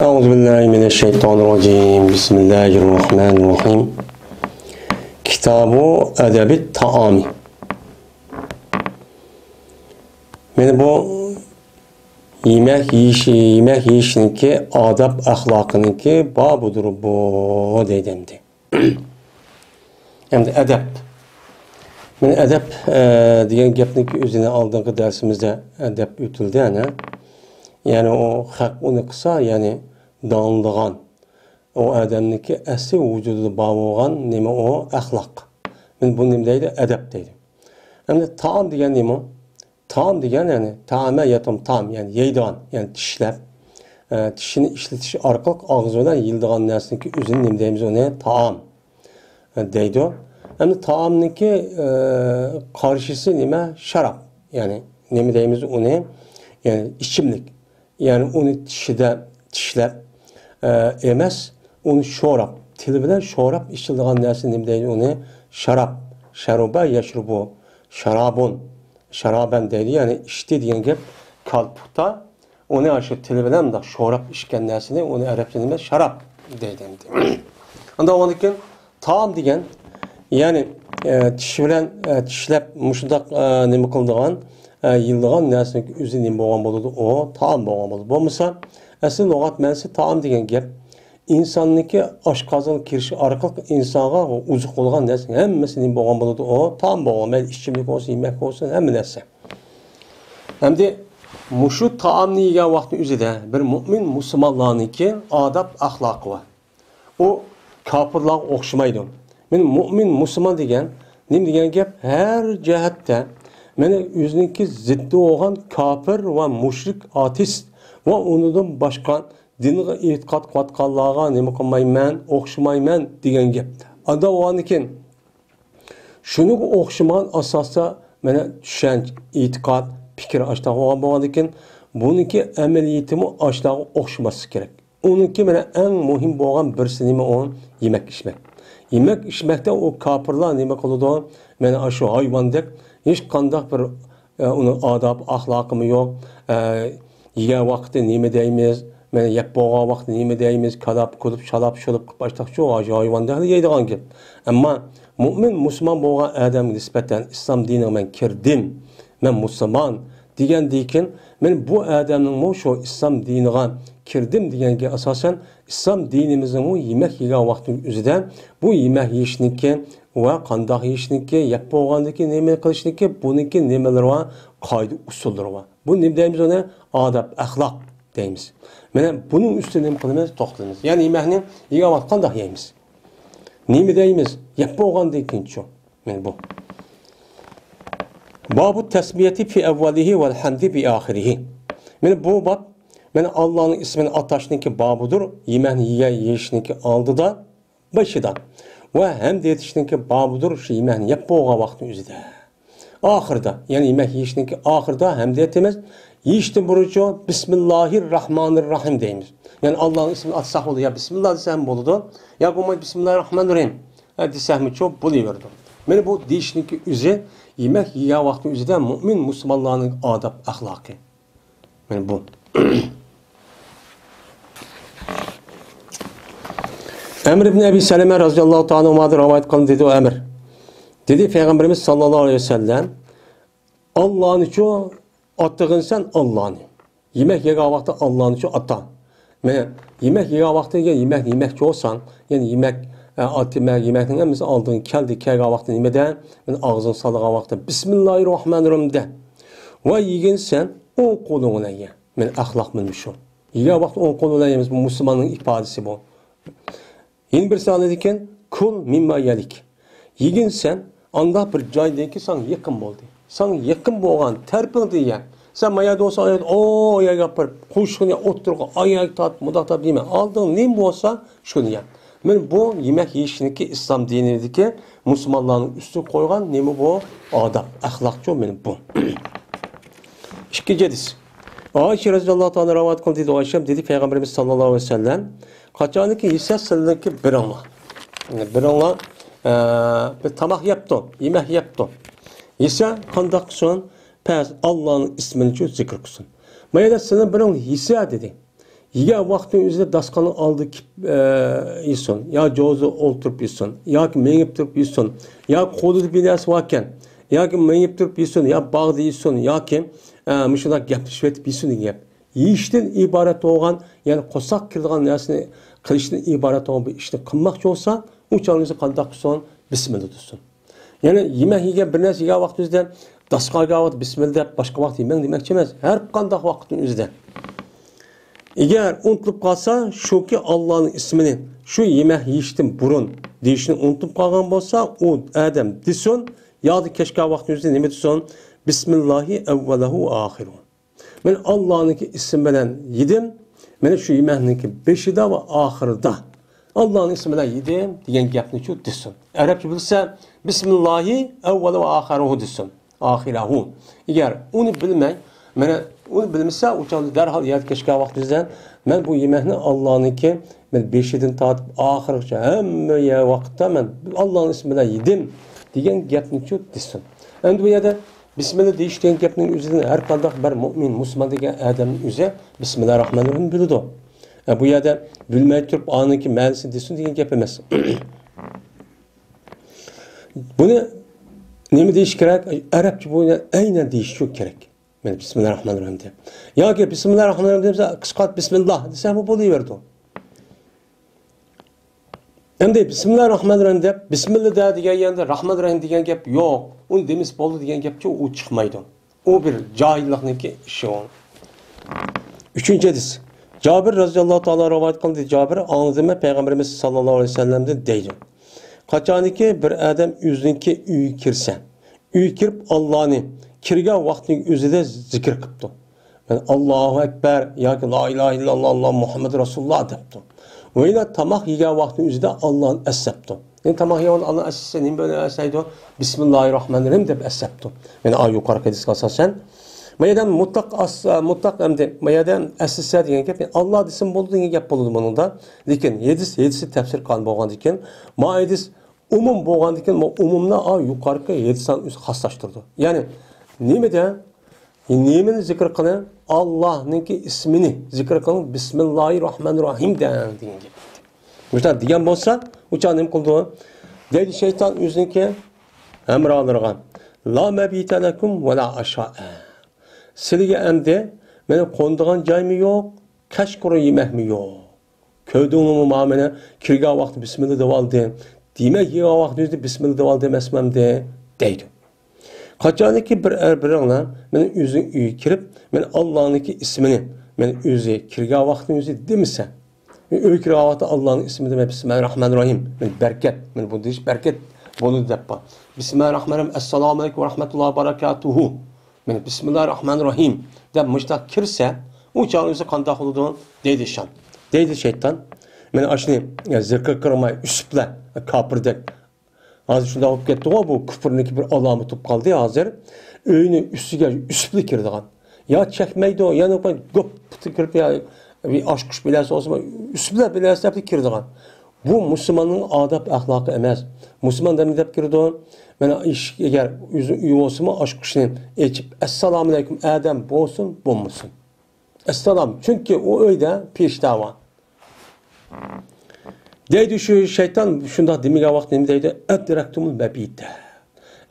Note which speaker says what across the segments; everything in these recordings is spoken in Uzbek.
Speaker 1: أعوذ بالله من الشيطان الرجيم بسم الله الرحمن الرحيم كتاب أدب الطعام من bu yemek yiyişinki adab ahlakınki babudur bu deydimdi. Hem de edep. Men edep degan gapniki o'zini oldingi darsimizda edep o'tildi yani o hak onu kısa yani dağıldıgan o adamniki asli vücudu bağlayan neme o ahlak. Men bu neme deydi edep deydi. Hem de taam degan neme? Taam degan yani taame yatam taam yani yeydigan yani tişlep tişini işletiş arkalık ağzı bilan yildigan narsaniki o'zini neme deymiz onu taam deydi o. Hem de taamniki karşısı neme şarap yani neme deymiz onu yani içimlik. Yani onu tişlep emas, onu şorap. Tili bilan şorap içildigan narsa nima deydi onu? Şarap. Şaruba yashrubu. Şarabun. Şaraben deydi. Yani içti degan gap kalpukta onu aşı tili bilan da şorap içken narsani onu arabcha nima şarap deydi. Anda ondan taam degan yani tish bilan tishlab mushundaq nima qildigan yıldıgan narsaniki o'zi nima bo'lgan bo'ladi o taam bo'lgan bo'ladi. Bo'lmasa asl lug'at ma'nosi taam degan gap insonniki oshqozon kirishi orqali insonga uzuq bo'lgan narsa hammasi nima bo'lgan bo'ladi o taam bo'lgan. Mayli ichimlik bo'lsin, yemak bo'lsin, hamma narsa. Hamda mushu taamni yegan vaqtning o'zida bir mo'min musulmonlarniki odob axloqi bor. U kofirlarga o'xshamaydi. Men mo'min musulmon degan nima degan gap har jihatda meni o'ziniki ziddi bo'lgan kafir va mushrik ateist va unidan boshqa dinga e'tiqod qilayotganlarga nima qilmayman, o'xshamayman degan gap. Adavonikin shuniga o'xshagan asosda mana tushunch, e'tiqod, fikr ashtaga bo'lgan ekan, buniki amaliyatimi ashtaga o'xshaması kerak. Uniki mana eng muhim bo'lgan birsi nima o yemak ichmak. Yemak ichmakda o kafirlar nima qiladi? Mana shu hayvondek hiç qandaq bir onun adab, ahlakımı yok. Yegan vaqtda nima deymiz? Mana yeb bo'lgan vaqtda nima deymiz? Kalab, kulib, shalab, shulib başlaq shu hayvonda yeydigan gap. Ammo mu'min musulmon bo'lgan odamga nisbatan islom diniga men kirdim. Men musulmon degandan men bu odamning shu islom diniga kirdim deganga asosan islom dinimizning yemak yegan vaqtning o'zida bu yemak yeyishniki va qandoq yeyishniki, yeb bo'lgandiki nima qilishniki, buniki nimalari va qoida usullari va. Bu nima deymiz ona? Adab, axloq deymiz. Mana buning ustida nima qilamiz? To'xtalamiz. Ya'ni yemakni yegan vaqt qandoq yeymiz? Nima deymiz? Yeb bo'lgandan keyinchi. Mana bu. Babu tasmiyati fi avvalihi vel hamdi bi ahirihi. Mana bu bab mana Allohning ismini atashninki babudur. Yemakni yeyishniki oldida, boshidan. Ve hem de yetiştiğinki babudur şu yemeğini yap boğan vaktin üzerinde. Ahırda yani yemek yiyiştiğinki ahırda hem de yetimiz yiyiştin burucu Bismillahirrahmanirrahim deyimiz. Yani Allah'ın ismini atsak olur ya Bismillah desem boludu ya bu Bismillahirrahmanirrahim desem çok buluyordu. Yani bu deyiştiğinki üzeri yemek yiyen vaktin üzerinde mümin Müslümanların adab ahlakı. Yani bu. Emr ibn Ebi Seleme radıyallahu ta'ala anhu'dan rivayet kılın dedi o emir. Dedi Peygamberimiz sallallahu aleyhi ve sellem Allah'ın için attığın sen Allah'ın. Yemek yega vakti Allah'ın için atta. Yani yemek yega vakti yemek olsan yani yemek yemekten en mesela aldığın keldi kega vakti yemeden yani ağzın salağa vakti Bismillahirrahmanirrahim de. Ve yegin sen on koluna ye. Yani ahlak bilmiş o. Yega vakti on koluna yemiz bu Müslümanın ifadesi bu. Yeni bir sahne diken kul mimma yelik. Yegin sen anda bir joydaki san yakın oldu. San yakın bo'lgan terpin diye. Sen mayada olsa ayet o ya yapar. Kuşunu oturup ayak tat mudatab deme. Aldığın ne olsa şunu yap. Men bu yemek yeyişindeki İslam dinindeki Müslümanların üstü koygan ne mi bu? Adab, ahlakçı benim bu. İkinci hadis. Ayşe radıyallahu ta'ala rivayet kıldı dedi Ayşe dedi Peygamberimiz sallallahu aleyhi ve sellem kaçaniki hisse sınırındaki bir anla. Yani bir anla bir tamak yaptı, yemek yaptı. Hisse kandak son pes Allah'ın ismini çok zikr kılsın. Mayada sınır bir anla hisse dedi. yegan vaqtning o'zida dasturxonni oldi yesin, yo jo'zi o'ltirib yesin, yoki mengib turib yesin, yo qo'lida binasi bor ekan, yoki mengib turib yesin, yo bog'da yesin, yoki shunday gaplashib etib yesin degan gap. Yeyishdan iborat bo'lgan, ya'ni qo'saq kiradigan narsani qilishdan iborat bo'lgan bir ishni qilmoqchi bo'lsa, u chog'ingizda qanday qilsin? Bismillah desin. Ya'ni yemək yegan bir narsa yegan vaqtingizda dasturxonga olib bismillah deb boshqa vaqt yemang demoqchi emas. Har qanday vaqtning o'zida. Agar unutib qolsa, shuki Allohning ismini shu yemək yeyishdan burun deyishni unutib qolgan bo'lsa, u odam desin, yoki kechki vaqtingizda nima desin? Bismillahi avvalahu oxiru. Men Allohning ismi bilan yedim. Mana shu yemakning beshida va oxirida Allohning ismi bilan yedim degan gapni shu desin. Arabcha bilsa Bismillahi avvalu va oxiruhu desin. Oxirahu. Agar uni bilmay, mana uni bilmasa, u chog'da darhol yoki kechki vaqtingizda men bu yemakni Allohniki, men beshidan tortib oxirigacha hamma vaqtda men Allohning ismi bilan yedim degan gapni shu desin. Endi bu yerda Bismillah deyish degan gapning o'zidan har qanday bir mu'min, musulmon degan odamning o'zi Bismillahirrohmanirrohim biladi. Bu yerda bilmay turib oniki ma'nosini desin degan gap emas. Buni nima deyish kerak? Arabcha bo'yicha aynan deyish shu kerak. Men Bismillahirrohmanirrohim deb. Yoki Bismillahirrohmanirrohim desa, qisqat Bismillah desa bu bo'laverdi. Endi Bismillahirrohmanirrohim deb Bismillah degan yanda Rahmanirrohim degan gap yo'q. Uni demis bo'ldi degan gapcha u chiqmaydi. U bir johillikniki ishi o. 3-hadis. Jabir roziyallohu taolo rivoyat qildi. Jabir anladimi Payg'ambarimiz sallallohu alayhi vasallamdan deydi. Qachoniki bir odam o'ziniki uyiga kirsa, uyiga kirib Allohni kirgan vaqtning o'zida zikr qilibdi. Men Allohu akbar yoki la ilaha illalloh Alloh Muhammad rasululloh debdi. O'yla tamoq yegan vaqtning o'zida Allohni asabdi. Men tamoq yegan Allohni asasa nima bilan asaydi? Bismillahirrohmanirrohim deb asabdi. Men yuqorgi hadisga asosan mayadan mutlaq endi mayadan asasa degan gap Alloh desin bo'ldi degan gap bo'ladi buningda. Lekin hadisi tafsir qilgan bo'lgan ekan, ma hadis umum bo'lgan ekan, umumni yuqorgi hadisdan o'zi xoslashtirdi. Ya'ni nimada nimani zikr qilin? Allohningki ismini zikr qilin. Bismillahirrohmanirrohim degan gap. Bular degan bo'lsa, u chaq nima qildi? Deydi shayton o'ziniki amrolarga la mabita lakum va la asha'a. Sizga endi meni qo'ndigan joyim yo'q, kashkura yemakmi yo'q. Ko'rdingmi meni kirgan vaqt bismillah deb oldim. Demak, yegan vaqtingizda bismillah deb oldim emasmamda deydi. Qachoniki biringlar meni o'zing uyga kirib, men Allohningki ismini men o'zi kirgan vaqtning o'zi demisa, uy kirgan vaqtda Allohning ismini deb Bismillahirrohmanirrohim, men barkat, men bu deyish barkat bo'ladi deb bor. Bismillahirrohmanirrohim, assalomu alaykum va rahmatullohi va barakatuhu. Men Bismillahirrohmanirrohim deb mushtaq kirsa, u chog'ingizda qanday bo'ladi deydi shon. Deydi shayton. Men ashni zikr qilmay usiblar kofirdek. Hozir shunday bo'lib ketdi-ku, bu kufrniki bir alomat bo'lib qoldi hozir. Uyni ustiga usibli kirdigan. Ya chekmaydi, yana ko'p kirib bir oshqush bilasi olsa, usiblar bilasi deb kirdigan. Bu musulmonning odob axloqi emas. Musulmon nima deb kirdi? Mana ish agar uy bo'lsa, oshqushni echib assalomu alaykum adam bo'lsin, bo'lmasin. Assalom, chunki u uyda peshtawa. Deydi şu şeytan şunda demiga vaqt nima deydi? Adraktumul mabita.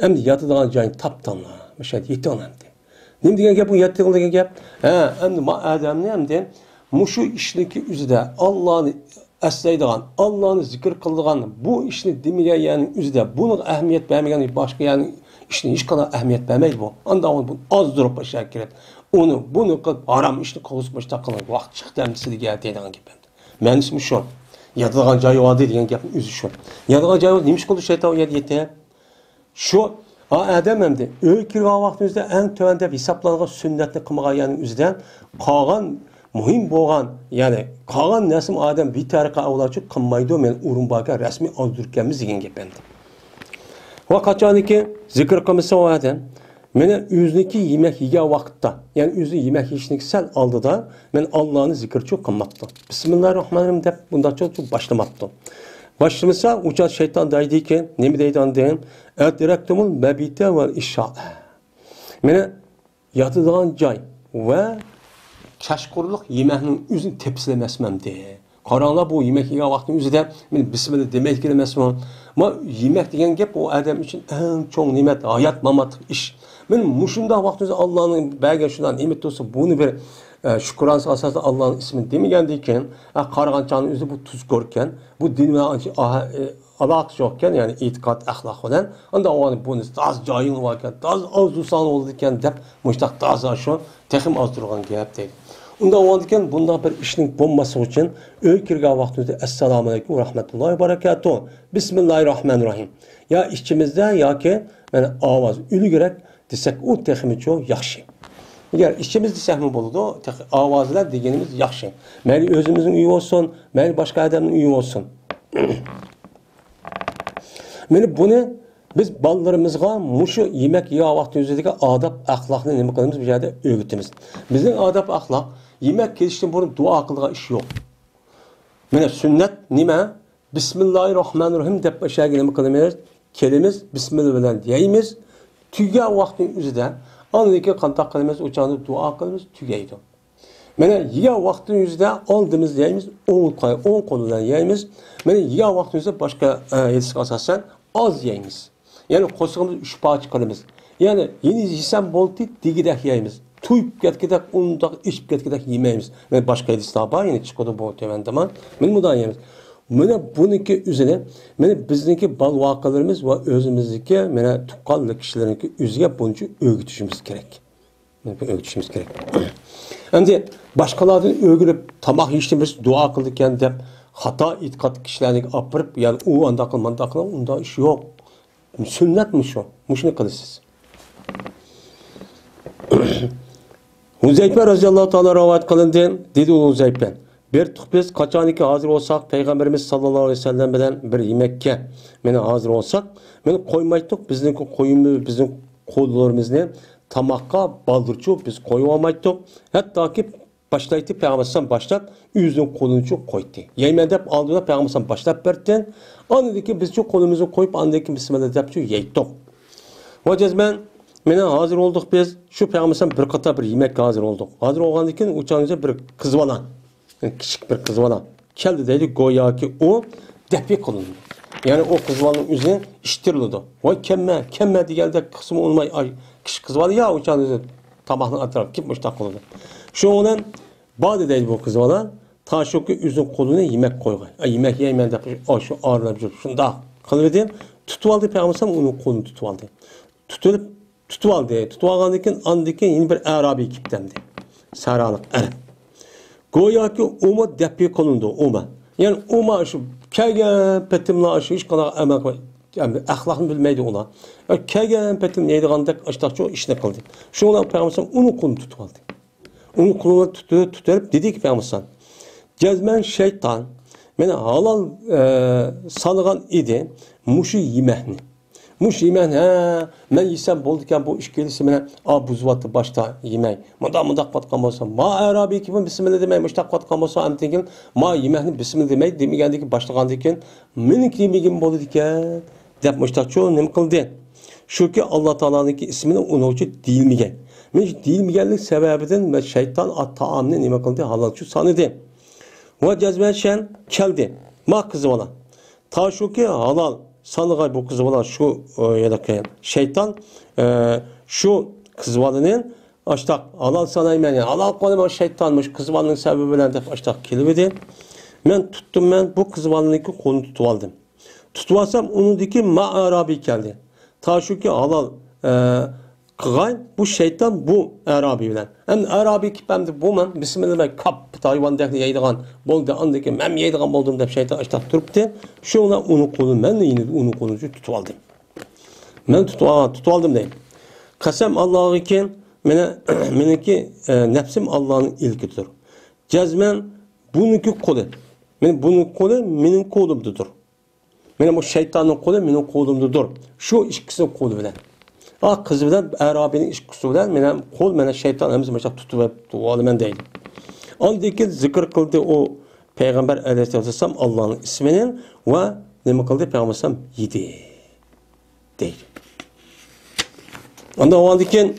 Speaker 1: Endi yotadigan joyni topdinglar. O'sha yetonamdi. Nima degan gap bu yotadigan degan gap? Ha, endi odamni endi mushu ishniki o'zida Allohni aslaydigan, Allohni zikr qiladigan bu ishni demiga ya'ni o'zida buni ahamiyat bermagan boshqa ya'ni ishni hech qanday ahamiyat bermaydi bu. Unda bu ozdirib qo'yishar kerak. Bunu qilib harom ishni qilib boshqa qilib vaqt chiqdi degan deydigan gap. Ma'nosi shu. Yatadigan joyi vardı degan gapning o'zi shu. Yatadigan joyi nima qildi shayton yetdi? Shu odam endi uy kirgan vaqtimizda eng tuvan deb hisoblangan sunnatni qilmaganning o'zidan qolgan muhim bo'lgan, ya'ni qolgan nasim odam bir tariqa avlodchi qilmaydi, men Urumboga rasmiy ozdirganmiz degan gap endi. Va qachoniki zikr qilmasa odam meni o'ziniki yemak yegan vaqtda, ya'ni o'zi yemak yeyishni sal oldida men Allohni zikrchi qilmoqdim. Bismillahirrohmanirrohim deb bundacha boshlamabdim. Boshlamasa ucha shayton deydiki, nima deydi endi? Adraktumul mabita va isha. Meni yotadigan joy va kashqurluq yeməkning özünü tepsiləməsməm deyə. Qaranlar bu yemək yegan vaqtın özüdə men bismillah demək keləməsməm. Ama yemək degan gap o adam üçün ən çoğ nimet, hayat mamat iş. Men muşunda vaqtında Allah'ın bəgə şundan nimet olsa bunu bir şükransı asasında Allah'ın ismini demegəndikən, qarğançanın özü bu tuz görkən, bu din və alaqası yokken yani itiqad, əxlaq olan, onda o bunu az cayın varken, az uzun olurken dep muştaq az şu texim az durğan gap deyil. Onda o andiken bunda bir işin bulması için öykirgen vaxtımızda Esselamu Aleyküm ve Rahmetullahi ve Berekatuhu. Bismillahirrahmanirrahim. Ya işçimizde ya ki yani avaz ülü gerek desek o teximi çok yaxşı. Eğer işçimiz desek mi buludu, avazlar degenimiz yaxşı. Meli özümüzün üyü olsun, meli başka adamın üyü olsun. Meli bunu biz ballarımızga muşu yemek yiyen vaxtımızdaki adab, ahlakını nime kılımız bir yerde öğütümüz. Bizim adab, ahlak yemek kesişten bunun dua kıldığı iş yok. Mene sünnet nime? Bismillahirrahmanirrahim deyip aşağı nime kılımız? Kelimiz Bismillah bilen diyeyimiz. Tüge vaxtın üzerinde anındaki kantak kılımız, uçağında dua kılımız tügeydi. Mene yiyen vaxtın üzerinde aldığımız diyeyimiz 10 konudan yiyeyimiz. Mene yiyen vaxtın üzerinde başka yedisik asasen az yiyeyimiz. Yani koşağımız 3 parça kalımız. Yani yeni yiysen bol değil, digidek yiyeyimiz. Tuyup getkidek, undak, içip getkidek yemeyimiz. Yani başka yedisler var, yine çıkıyordu bu temendaman. Ben bundan yiyeyimiz. Mene bununki üzerine, mene bizdeki bal vakalarımız ve özümüzdeki, mene tukallı kişilerinki üzerine bunca öğütüşümüz gerek. Öğütüşümüz gerek. Hem başkalardan öğürüp, tamak yiyiştiğimiz, dua kıldıkken de hata itikat kişilerini apırıp, yani o anda kılmanda kılmanda, onda iş yok. Sünnetmiş o. Muşunu kılırsız. Huzeyfe radıyallahu ta'ala rivayet kılındı. Dedi o Huzeyfe. Bir biz kaçaniki hazır olsak Peygamberimiz sallallahu aleyhi ve sellem bilen bir yemekke meni hazır olsak meni koymaydık. Bizim koyumuz, bizim kollarımızı tamakka baldırçı biz koyuvamaydık. Hatta ki başlayıp Peygamberimiz başlayıp yüzün kolunu koydu. Yemen deyip aldığında Peygamberimiz başlayıp verdi. Anladı biz çok kolumuzu koyup anladı Bismillah deyip yedik. O cezmen mene hazır olduk biz. Şu Peygamberimiz bir kata bir yemek hazır olduk. Hazır olgandıkken uçağınıza bir kız olan. Yani küçük bir kız olan. Keldi deydi goya ki o depi kılındı. Yani o kız olanın üzerine iştirildi. Vay kemme diye kısmı olmay küçük kız var ya uçağınıza tabağını atarak kim müştak oldu. Şu olan bazı deydi bu kız olan. Ta şu ki üzün koluna yemek koygan. Yemek yemeyen de şu ağırlar bir şey. Şunda kılıverdi. Tutuvaldı Peygamber onun kolunu tutuvaldı. Tutuvaldı andaki yeni bir Arabi kiptendi. Saralık Arap. Goya ki oma depi kolundu oma. Yani oma şu kegen petimla aşı iş kadar emek var. Yani ahlakını bilmeydi ona. Kegen petim neydi kandak açtakça işine kıldı. Şu olan Peygamber onun kolunu tutuvaldı. Onun kolunu tutup dedi ki Peygamber cezmen şeytan meni halal sanıgan idi muşu yemehni. Muşu yemehni men yesem bolduken bu iş gelirse mene buzuvatı başta yemeği. Mıdak patkan olsa ma Arabi gibi bismillah demeyi müştak patkan olsa antikin ma yemehni bismillah demeyi demigendeki başlagandikin menik demegin boldu diken dep müştak çoğu nem kıldı. Şu ki Allah Teala'nınki ismini unucu değilmegen. Men değilmegenlik sebebiden şeytan taamını nime kıldı halalçı sanıdı. O cezbelşen keldi. Ma kızı olan. Ta şu ki halal sanıgay bu kızı olan şu yedaki şeytan şu kızı olanın açtak halal sanaymen yani halal konuma şeytanmış kızı olanın sebebiyle de açtak kelibedi. Men tuttum bu kızı olanınki konu tutuvaldım. Tutuvalsam onun diki ma Arabi geldi. Ta şu ki halal kıgay bu şeytan bu Arabi bilen. Hem Arabi kipemdi bu men bismillah kap Tayvan'daki yeydigan boldu andaki men yeydigan boldum dep şeytan açtak turuptu. Şu ona onu kolu men de yine onu konucu tutuvaldım. Men tutuvaldım deyim. Kasem Allah'ı ki meneki nefsim Allah'ın ilkidir. Cezmen bununki kolu. Bunun kolu benim kolumdudur. Benim o şeytanın kolu benim kolumdudur. Şu ikisinin kolu bilen. Kızı bilen Arabi'nin işkisi bilen benim kol bana şeytan emizim tutuvalı ben değil. Andaki zikir kıldı o Peygamber Aleyhisselam Allah'ın isminin ve ne kıldı Peygamber yedi değil. Anda o andaki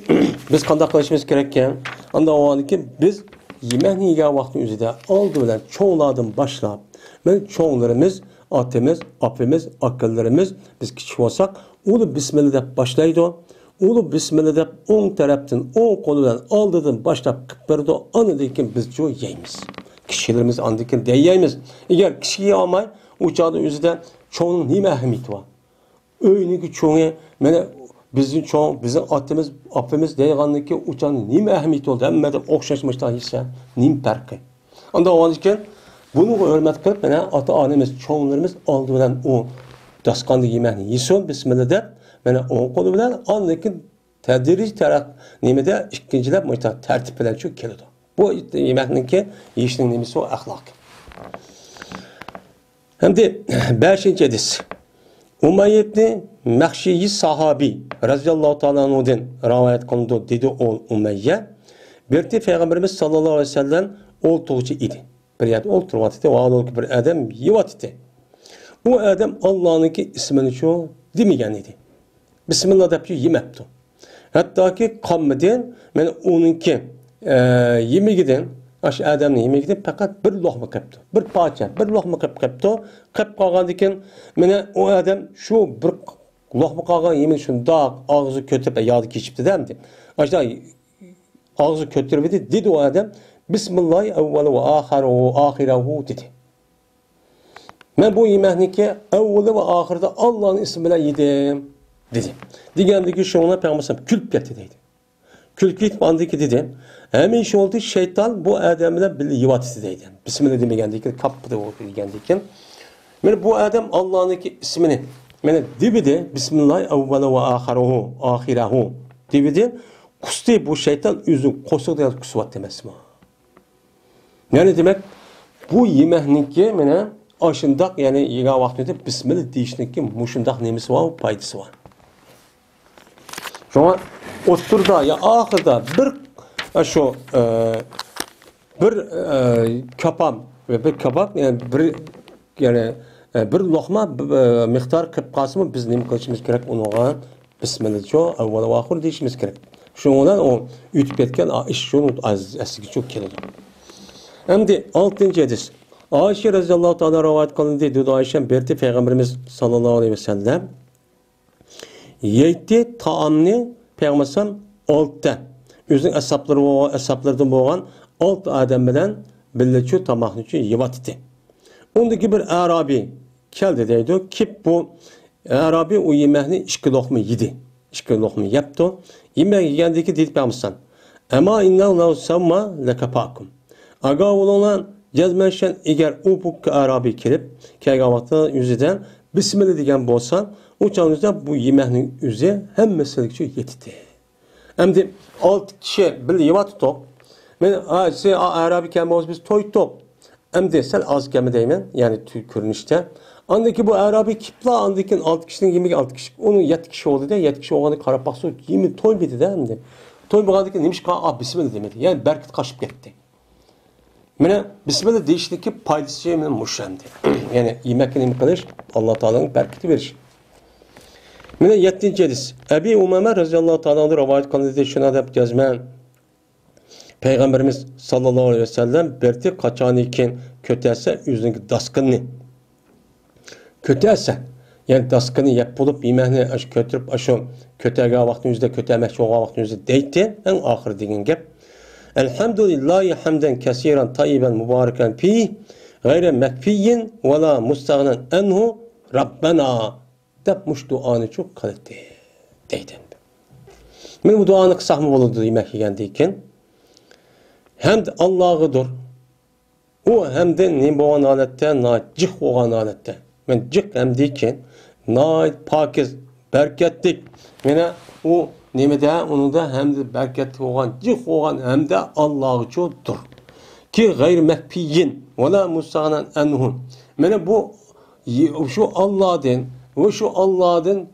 Speaker 1: biz kandak kılışımız gerekken anda o andaki biz yemekni yegan vaqtning o'zida oldi bilan cho'nglardan boshlab, men cho'nglarimiz, otamiz, opamiz, akalarimiz biz kichik bo'lsak, uni bismillah deb boshlaydi. Uni bismillah deb o'ng tarafdan, o'ng qo'li bilan oldidan boshlab qilib berdi. Anidan keyin biz jo yeymiz. Kishilarimiz andan keyin deyaymiz. Agar kishi yeya olmay, u chog'da o'zida cho'ngning nima ahamiyati bor? Öyniki çoğu, mana bizim çoğu, bizim atımız, apımız deyğanlıki uçan nima ahamiyeti oldu? Hem de okşaşmışlar hisse, nim farkı. Onda o için bunu hürmet kılıp, mana ata anemiz, çoğunlarımız aldı bilen o daskandı yemeğini yesin, bismillah de, mana o kolu bilen andaki tedirici taraf nimede ikinciler muhtemelen tertip bilen çok keledi. Bu yemeğinki yiyişinin nimisi o ahlak. Hem de 5. hadis. Umayy ibn Mahşiyi sahabi radıyallahu ta'ala anhu'dan rivayet kılındı dedi o Umayye. Bir Peygamberimiz sallallahu aleyhi ve sellem oltuğucu idi. Bir yerde olturmadı. Vaadol bir adam yivattı. O adam Allah'ınki ismini çoğu demeyen idi. Bismillah deyip yemepti. Hatta ki kalmadan ben onunki yemeğiden Aş adamın yemeğinden fakat bir lokma kaptı. Bir parça, bir lokma kaptı. Kap kalgandıkken mene o adam şu bir lokma kalgan yemeği şunda ağzı kötüp yağdı geçipti demdi. Aşağı ağzı kötürmedi dedi o adam. Bismillah evvelu ve ahirehu dedi. Ben bu yemeğini evvelu ve ahirde Allah'ın ismiyle yedim dedi. Digendeki şu ona Peygamber külp getirdi dedi. Külkit bandiki dedi. Hemen şey oldu şeytan bu adamla birlikte yivat istediydi. Bismillah demegendiyken kapıda oldu degendiyken. Yani bu adam Allah'ınki ismini yani dibide Bismillah evvela ve ahirehu dibide kustu bu şeytan üzü kosuq da kusuvat demez mi? Yani demek bu yemeğinki yani aşındak yani yega vaxtında Bismillah deyişinki muşundak nemesi var, paydası var. Şuna oturda ya ahırda şu bir kapam ve bir kabak yani bir lokma miktar kıp kasımı biz neyim kılışımız gerek onu Bismillah çoğu evvela ve ahir deyişimiz gerek. Şundan o ütüp etken iş şunu eski çok keledi. Hem de 6. hadis. Ayşe radıyallahu ta'ala rivayet kılındı dedi Ayşe berdi Peygamberimiz sallallahu aleyhi ve sellem yetti taamni Peygamber oltda özünün əsablardan boğan alt adam bilen birleşiyor tamahını için yivat etti. Ondaki bir Arabi geldi deydi ki bu Arabi o yemeğini iki lokma yedi. İki lokma yaptı. Yemeği yiyendeki dedi Peygamber ama inna savma lekapakum. Aga olan cezmenşen eğer o bu Arabi kelip kegavatta yüzüden Bismillah degen bolsan o çağınızda bu yemeğinin yüzü hem meseleki yetti. Hem de 6 kişi bir yivat tutup ben Arabi kelime biz toy tutup hem de sen az kelime deymen yani görünüşte andaki bu Arabi kipla andaki 6 kişinin yemeği 6 kişi onun 7 kişi oldu da 7 kişi olanı karabak su yemeği toy bidi de hem de toy bağladık neymiş Bismillah demedi yani berkit kaşıp gitti. Mene Bismillah deyişteki paydası şey muşemdi. Yani yemek yemek kılış Allah Teala'nın berketi verir. Mene 7. hadis. Ebi Umame radıyallahu ta'ala rivayet kılındı şuna da yazman. Peygamberimiz sallallahu aleyhi ve sellem berti kaçan iken kötelse yüzündeki daskını. Kötelse yani daskını yap bulup yemeğini aş kötürüp aşo kötege vaxtınızda kötemek çoğa vaxtınızda deydi en ahir degen gap. Elhamdülillahi hamden kesiren tayyiben mübareken fih gayre mekfiyyin ve la mustağnen enhu Rabbena depmuş duanı çok kalitli deyden. Men bu duanı kısaq mı olurdu yemek yiyendiyken hem de Allah'ıdır o hem de ne boğan alette na cık boğan alette men cık hem deyken na pakiz berketlik mene o nemede onu da hem de berketli olan cık olan hem de Allah'ı çoğudur ki gayr mekfiyyin ve la mustağnen enhun mene bu şu Allah'ın ve şu Allah'ın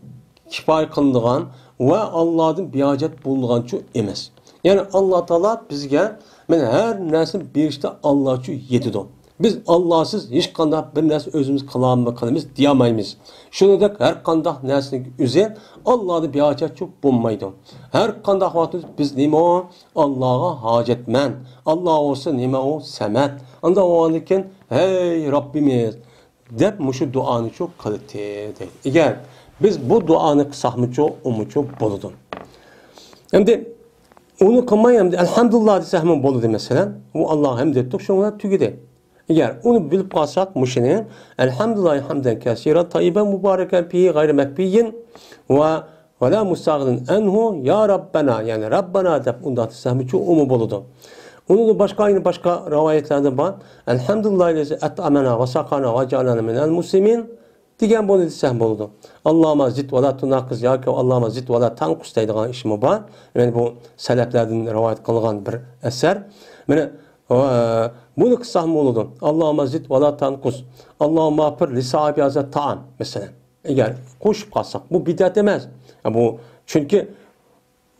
Speaker 1: kifayet kılındıgan ve Allah'ın biacet bulunduğun şu emes. Yani Allah Teala bizge men her nersin bir işte Allah şu yedido. Biz Allahsız hiç qanday bir narsa özümüz qilamiz deyamaymiz. Shuningdek har qanday narsani o'zi Allohning behojat bo'lmaydi. Har qanday vaqt biz nima Allohga hojatman. Alloh olsa nima o samat. Unda o'likin hey Rabbimiz deb mushu duoni çok qildi deydi. Eğer biz bu duoni qilsakmichu umuchu bo'ladi. Endi onu qilmay hamda alhamdulillah desak ham bo'ladi masalan. U Alloh ham debdik shunga tugidi. Eğer onu bilib qalsak mushuni elhamdülillah hamdan kasiran tayyiban mubarakan fihi gayri mekbiyin ve la mustagnin enhu ya Rabbana yani Rabbana deb unda desakmichu umu bo'ladi. Onun da başka rivayetlerde var. Elhamdülillah lezi et'amena ve sakana ve cealana minel muslimin degan bunu desem bo'ladi. Allah'ıma zid ve la tunaqiz yoki Allah'ıma zid ve la tanqus deydigan ishmi bor. Yani bu seleflerden rivayet qilgan bir eser. Mana bunu qilsam bo'ladi. Allah'ıma zid ve la tanqus. Allah'ıma fir li sahibi hazat ta'am mesela. Eğer qo'shib qalsak bu bidat emas. Bu çünkü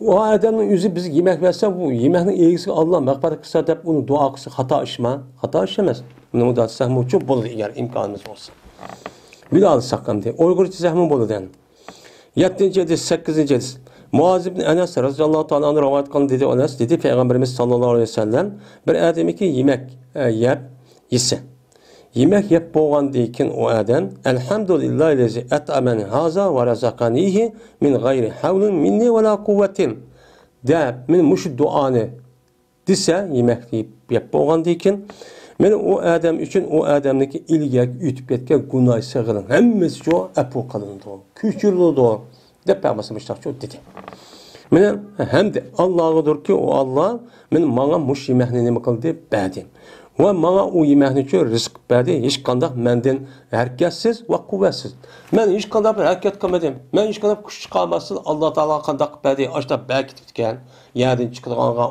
Speaker 1: o adamın yüzü bizi yemek verse bu yemeğin iyisi Allah mağfiret kısa deb onu dua kısa hata işma. Hata işlemez. Bunu da sahmu çok bolu eğer imkanımız olsa. Bir daha alsak hem de. Uygurca sahmu bolu den. 7. hadis 8. hadis. Muaz ibn Enes radıyallahu ta'ala anhu rivayet kılın dedi Enes dedi Peygamberimiz sallallahu aleyhi ve sellem bir adamı ki yemek yep yese. Yemek yep boğandan keyin o adam elhamdülillahi lezi et'ameni haza ve razakanihi min gayri havlin minni ve la kuvvetin deb men mush duani desa yemek yep boğandan keyin men o adam için o adamniki ilgak ütüp ketgan gunoh sig'ilin hammasi shu apu qilindi kuchirildi deb Peygamberimiz dedi. Men hem de Allah'adır ki o Allah men bana mush yemekni nima qildi berdi. Ve bana o yemekni için rızk verdi. Hiç kandak menden hareketsiz ve kuvvetsiz. Ben hiç kandak bir hareket kılmadım. Ben hiç kandak kuş çıkarmasın. Allah Teala kandak verdi. Açta belki tutken. Yerden çıkıdığına,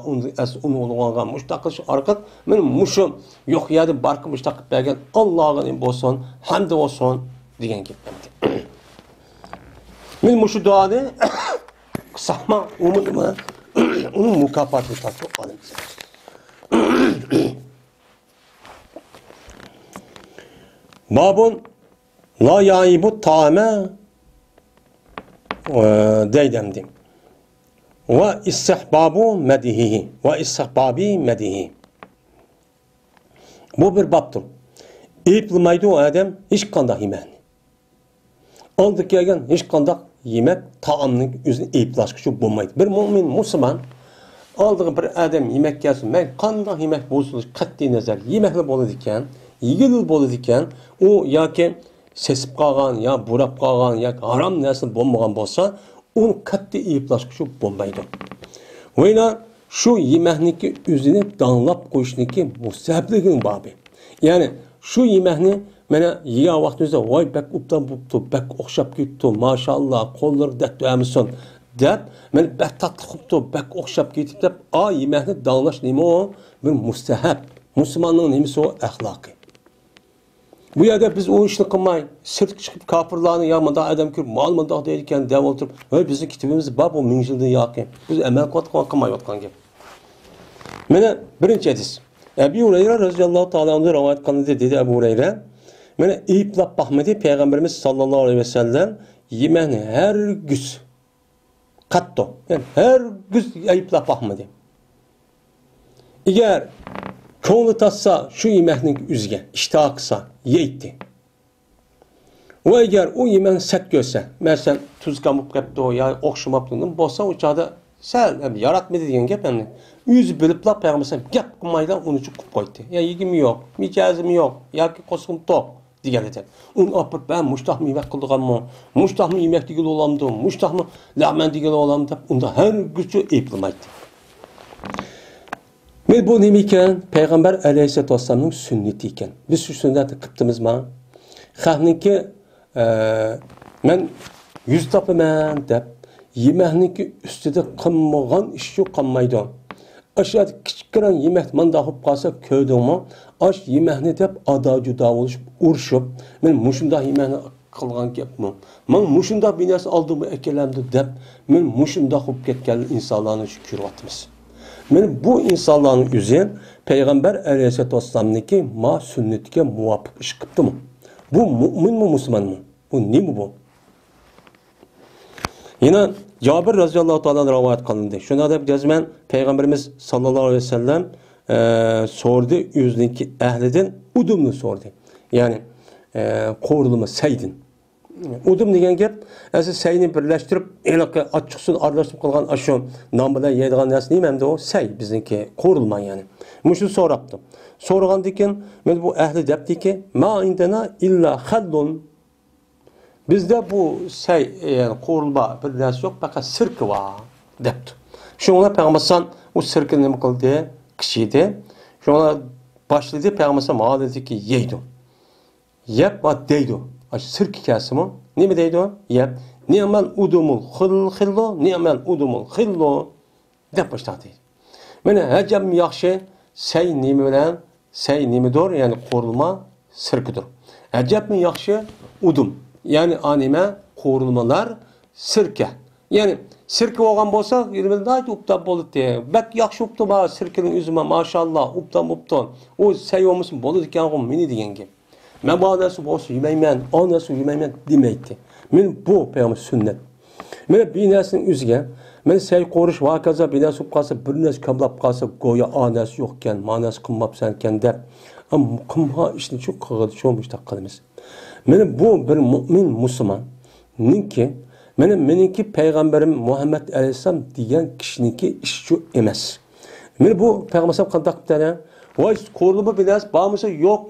Speaker 1: onu olağına, müştakil arkat. Ben muşum yok yerden barkı müştakil vergen. Allah'ın olsun, hamd olsun diyen gibi. Ben muşu duanı kısama umuduma onun mukafatını tatlı alayım. Babun la yaibu ta'ame deydemdim. Ve istihbabu medihihi ve istihbabi medihi. Bu bir babdır. Eyiplemaydı o adam hiç kandak yemeğini. Aldık gelgen hiç kandak yemek taamının yüzünü eyiplaşkışı bulmaydı. Bir mümin, Müslüman aldığı bir adam yemek gelsin. Ben kandak yemek bozulur katli nazar yemekli boludiken yigil boludiken o yoki sesib qolgan yo burab qolgan yoki harom narsa bo'lmagan bo'lsa uni qat'iy ayblashga bo'lmaydi. O'yna shu yemekniki o'zini danlab qo'yishniki mustahabliging bobi. Ya'ni shu yemekni mana yegan vaqtingizda voy bak ubdan bo'pti, bak o'xshab ketdi, maşallah, qo'llari datamisin deb, men bak tatli qilibdi, bak o'xshab ketib deb, a yemekni danlash nima o? Bir mustahab. Müslümanlığın nemisi o ahlakı. Bu yerde biz o işini kılmayın. Sırt çıkıp kafirlarını yağmada adam kür mal mı da deyirken dev oturup bizim kitabımız bab o minjildi yakın. Biz emel kılmayı otkan gibi. Mene birinci hadis. Ebu Hureyre radıyallahu ta'ala anhu rivayet kılındı dedi Ebu Hureyre. Mene eyüplap bakmadı Peygamberimiz sallallahu aleyhi ve sellem yemeğini her güz kattı. Yani her güz eyüplap bakmadı. Eğer ko'ngli tatsa shu yemekning o'ziga ishtiyoq qilsa yeydi. Va agar u yemekni sat ko'rsa, masalan tuz kamib qolibdi yo o'xshamabdi bo'lsa, u chog'da sal yaratmaydi degan gap endi. O'zi bilibla payg'ambar gap qilmaydan uni chiqib qo'ydi. Ya yegim yo'q, mijozim yo'q yoki qo'sqim to'q degan edi. Uni opib ben mushtahmi yemek qilganmi, mushtahmi yemek degan olamdi, mushtahmi la'man degan olamdi deb unda har guchu eplamaydi. Men bu nima ekan? Payg'ambar alayhissalatu vassalamning sunnati ekan. Biz shu sunnatni qilibmizmi? Xalqniki men yuz topaman deb yemekniki ustida qilmagan ish yo'q qolmaydi. Aşağı kichikroq yemek manda olib qolsa ko'rdingmi? Ash yemekni deb ado-judo bo'lib urishib, men mushunda yemekni qilgan gapmi? Men mushunda binas oldim akalamdi deb, men mushunda olib ketgan insonlarni ko'ryapmiz. Men bu insanların yüzü Peygamber Aleyhisselatü Vesselam'nınki ma sünnetike muvafık iş kıptı mı? Bu mümin mi, Müslüman mı? Bu ne mi bu? Yine Cabir radıyallahu ta'ala rivayet kılındı. Şuna da yazmen Peygamberimiz sallallahu aleyhi ve sellem sordu yüzündeki ehliden udumlu sordu. Yani korulma seydin. Udum degan gap, asıl seyni birleştirip, elaka açıksın aralashib qolgan aşu nam bilan yeydigan narsa nima endi o? Sey bizniki qo'rilman yani. Muşu so'rabdi. So'ragandan keyin men bu ahli debdiki, ma indana illa khallun. Bizde bu sey yani qo'rilma bir narsa yo'q, faqat sirki var debdi. Şuna Peygamber o sirkini nima qildi? Kishidi. Şuna başladı Peygamber ma dediki yeydi. Yep va deydi. Sirk hikayesi mi? Ne mi deydi o? Yep. Ni'mel udumul khillo, ni'mel udumul khillo. Dep başladı. Mene hecem yaxşı sey nimi bilen sey nimidir yani qorulma sirkidir. Hecem mi yaxşı udum. Yani anime qorulmalar sirke. Yani sirke olgan bolsa yirmilde upta boldi. Bak yaxşı upta ba sirkenin üzüme maşallah upta. O sey olmasın boldi diken meni degan gap. Men bu narsa olsa yemeymen, o narsa yemeymen demeydi. Men bu peygamber sünnet. Men bir narsanın üzüge, men sey qo'rish va kaza bir narsa qolsa, bir narsa kamlab qolsa, go'yo o narsa yo'qkan, ma'nosi qilmabsankan deb. Ammo qilma ishni shu qiladi, shu mushtaq qilamiz. Men bu bir mu'min musulmon ninki, meniki peygamberim Muhammed aleyhisselam degan kishiniki ish shu emas. Men bu peygamber qanday qildi? Voy qo'rlimi bilas, bormasa yo'q.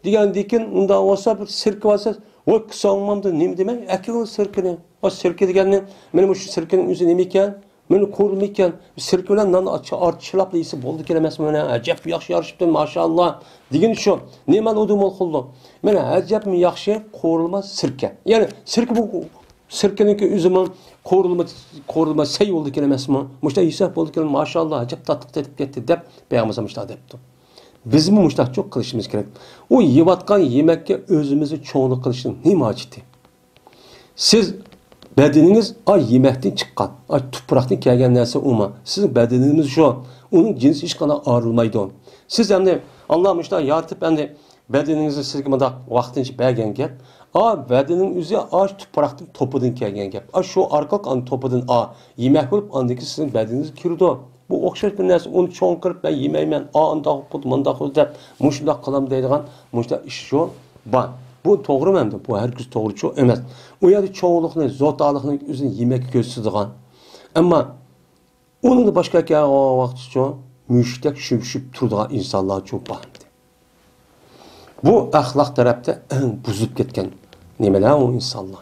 Speaker 1: Diyen dikin, unda olsa bir sirki varsa, o kısa olmamda neyim demek? Ekin sirkini. O sirki diyenle, benim şu sirkinin yüzü nemeyken, benim korulmayken, sirki olan nan artışılaplı iyisi boldu kelemez mi? Acep yakşı yarışıptı maşallah. Diyen şu, neymen odum ol kullu. Mene acep mi yakşı korulma sirke. Yani sirki bu, sirkinin ki üzümün korulma sey oldu kelemez mi? Muşta İsa boldu kelemez maşallah. Acep tatlık edip gitti dep, Peygamberimiz muşta depti. Bizim bu muştak çok kılışımız gerek. O yivatkan yemekke özümüzü çoğunluk kılışın ne maciti? Siz bedeniniz ay yemekten çıkan, ay tupraktan kelgen neyse uma. Sizin bedeniniz şu, onun cinsi hiç kadar ağrılmaydı. Siz hem de Allah muştak yaratıp hem de bedeninizi sizgimada vaktince belgen gel. Bedenin üzeri ağaç tupraktan topudun kelgen gel. Şu arkalık an topudun yemek olup andaki sizin bedeniniz kirdi. Bu okşaş bir narsa, onu çoğun kırıp ben yemeymen, anda okudum, manda okudum dep, muşlak kılam deydiğen, muşlak iş şu, ban. Bu doğru mu? Bu herkes doğru çok emez. O yerde çoğunlukla, zotalıkla üzerine yemek gözsüzdüğün. Ama onun da başka ki o vakti çok, müştek şüp turduğun insanlar çok bağımdı. Bu ahlak tarafta en buzulup ketken nemeler o insanlar.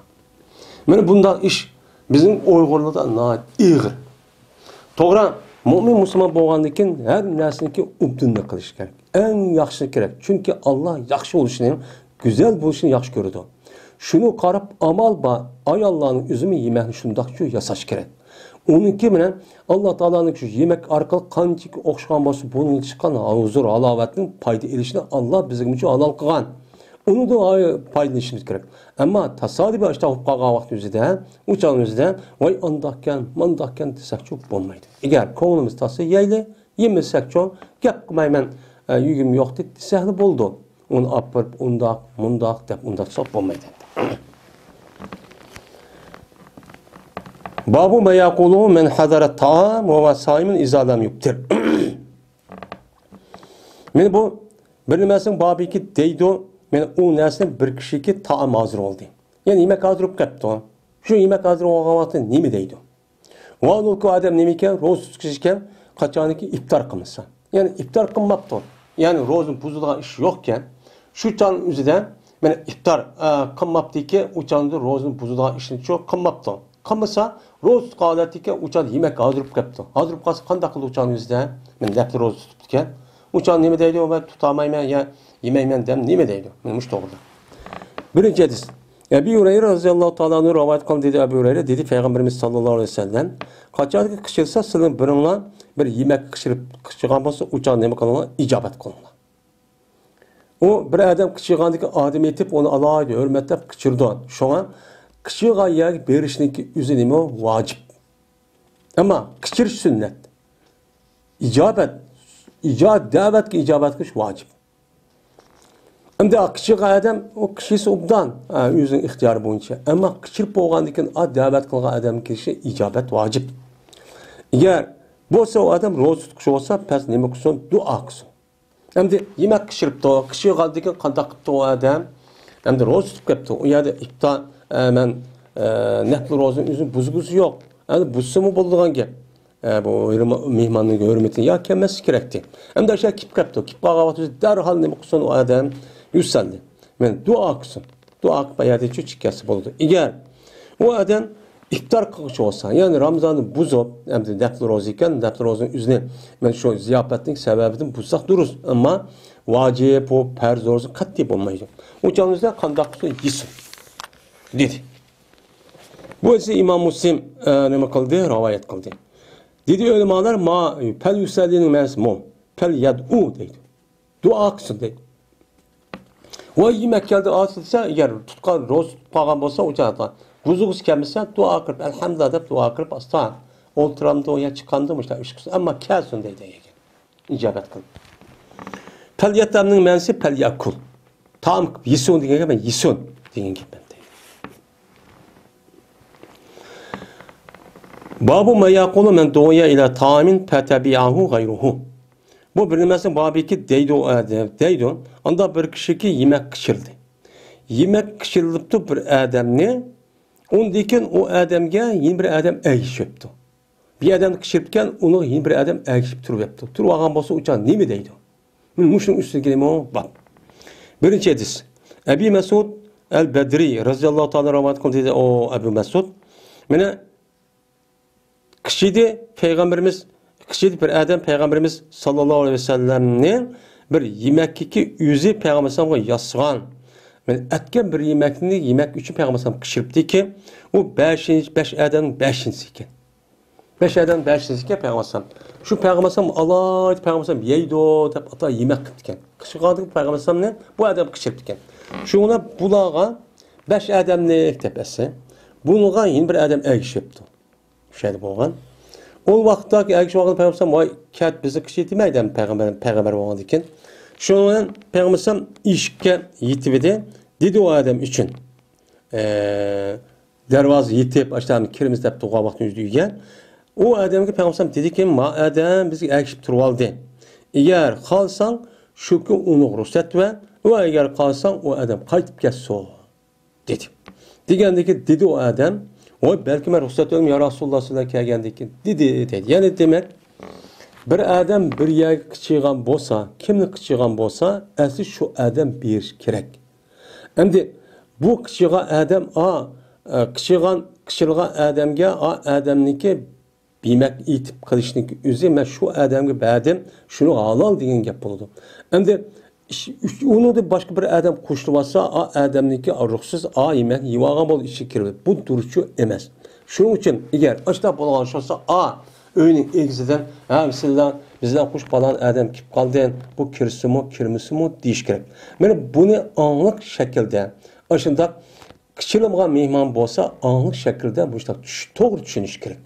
Speaker 1: Yani bundan iş bizim Uygurlarda nahit iğir. Doğru. Mümin Müslüman bolgandan her narsaniki ubdunda qilish kerak. Eng yaxshi kerak. Chunki Allah yaxshi bo'lishini, go'zal bo'lishini yaxshi ko'radi. Shuni qarab amal ba ayollarning o'zini yemekni shundaqcha yasash kerak. Uniki bilan Alloh taolaning shu yemek orqali qanchaki o'xshagan bo'lsa, bunun chiqqan huzur, halovatning foyda elishini Allah bizga uchun halol qilgan. Onu da paylaşmamız gerek. Ama tasadifi açta hukkağa vakti üzere, uçağın üzere, vay andakken, mandakken desek çok olmaydı. Eğer konumuz tası yeyle, yemesek çok, gap kımaymen yügüm yok desek buldu. Onu apırıp, mundak, dep, undak sok olmaydı. Babu me yakuluhu men hadara ta'am ve saimin izalam yuktir. Men bu, bilmesin babi ki deydu, men o narsani bir kishiga taom hozir oldi. Yani yemek hozir bo'lib ketdi. Shu yemek hozir bo'lgan vaqtda nima deydi? Va u odam nima ekan? Ro'za tutish ekan, qachoniki iftor qilmasa. Yani iftor qilmabdi. Yani ro'za buzilgan ish yo'qkan, shu chon o'zidan men iftor qilmabdiki, u chonda ro'za buzilgan ishni cho'q qilmabdi. Qilmasa, ro'za tutqanligi u chon yemek hozir bo'lib ketdi. Hozir bo'lib qolsa qanday qildi u chon o'zidan? Men daftar ro'za tutib ekan. U chon nima deydi? Men tutamayman ya yemeymen dem nime deydi? Menmiş doğruda. Birinci hadis. Ebu Hureyre radıyallahu ta'ala'nın rivayet kılın dedi Ebu Hureyre dedi Peygamberimiz sallallahu aleyhi ve sellem. Kaçarki kışırsa sizin birinla bir yemek kışırgan bolsa uçan neme kılınla icabet kılınla. O bir adam kışırgandaki adım etip onu alaydı, hürmetlep kışırdı. Şuna kışırgan yer berişindeki üzerine vacip. Ama kışır sünnet. davetga ijobat qilish vojib. Endi kichik odam o kishisi obdan o'zining ixtiyori bo'yicha, ammo kichik bo'lgandan keyin da'vat qilgan odam kelishi ijobat vojib. Agar bo'lsa o odam ro'za tutqichi bo'lsa, past nima qilsin? Duo qilsin. Endi yemak pishiribdi, kichik qolgandan keyin qanday qilibdi o odam? Endi ro'za tutib ketdi. U yerda iftor men nafl ro'zani o'zini buzgusi yo'q. Endi buzsimi bo'ladigan gap. Bu mehmonning hurmatini yo kelmasi kerakdi. Endi o'sha kelib qolibdi. Kelib qolgan vaqtda darhol nima qilsin o odam? Yükseldi. Men dua qilsin. Dua qilib yerda cho'chikasi bo'ldi. Agar u odam iftor qiluvchi bo'lsa, ya'ni Ramazonni buzib, endi nafl ro'za ekan, nafl ro'zani o'zini men shu ziyofatning sababidan buzsaq durust, ammo vojib bu farz ro'za qat'iy bo'lmaydi. O'chamizda qanday qilsa yesin. Dedi. Bu ise İmam Müslim nima qildi? Rivoyat qildi. Dedi ulamolar ma fal yusallining ma'nosi mum, fal yad'u deydi. Dua qilsin deydi. O yemek geldi atılsa, eğer tutkan roz tutmagan olsa uçakta. Ruzuguz gelmişse dua kırıp, elhamdülillah deyip dua kırıp, asla olturamda oya çıkandım işte, ama kelsin deydi. İcabet kıl. Pelyatamının mensi pelyakul. Tam yisun diye ben yisun diye gibi ben deydi. Babu ma yakulu men doğuya ila tamin petebi'ahu gayruhu. Bu bilinmesin babı ki deydi. Anda bir kişi ki yemek pişirdi. Yemek pişirilipti bir adamni. Ondan o adamga yeni bir adam ergişipti. Bir adam pişiripken onu yeni bir adam ergişip turup yaptı. Turup ağam bolsa uçan ne mi deydi? Muşun üstüne gelme o bak. Birinci hadis. Ebi Mesud el-Bedri razıyallahu ta'ala rahmet kıldı dedi o Ebu Mesud. Mene kişiydi Peygamberimiz kişiydi bir adam Peygamberimiz sallallahu aleyhi ve sellem'nin bir yemekkiki yüzü Peygamberimize yazgan. Men etken bir yemekni yemek için Peygamberimiz pişiripti ki o 5 adam 5'insi iken. 5 adam 5'insi iken Peygamberimiz. Şu Peygamberimiz Allah Peygamberimiz yeydo dep ata yemek qilgan. Qışıqadık Peygamberimiz ne? Bu adam pişiripti. Şuna bulağa 5 adamlik tepesi. Bunga yeni bir adam ergişipti. Şeydi bolgan. O vaqtdagi ergişip olgan Peygamberimiz vay kat bizni kishi demaydi Peygamber bolgan ekan. Şunun Peygamberimiz işke yetibidi. Dedi o adam için. Dervazı yetip aşağıdan kirimiz dep tuğa vaqtın yüzdüygen. O adamga Peygamberimiz dedi ki ma adam bizni ergişip turib aldı. Eğer qalsan şu ki onu ruhsat ve eğer qalsan o adam qaytib ketsin dedi. Degandeki dedi o adam o belki ben ruhsat vermem ya Resulullah sallallahu aleyhi ve sellem kelgendeki dedi. Yani demek bir adam bir yer kıçıgan bolsa, kimni kıçıgan bolsa, asli şu adam bir kerek. Endi bu kıçıgan adam kıçılgan adamga adamniki bilmek itip kılışniki özü men şu adamga ba'dim şunu halal degan gap bo'ladi. Endi onu da başka bir adam qo'shilsa, adamniki ruhsiz yemek yevagan bo'lib ichi kiradi. Bu duruşu emas. Shuning uchun agar ashta bo'lgan bo'lsa, öyünün egzidən, bizden kuş balan adam kip qaldın, bu kirmisimi deyiş gerek. Mene bunu anlık şekilde, aşında kiçilimgan mehman bolsa, anlık şekilde bu işte doğru düşünüş gerek.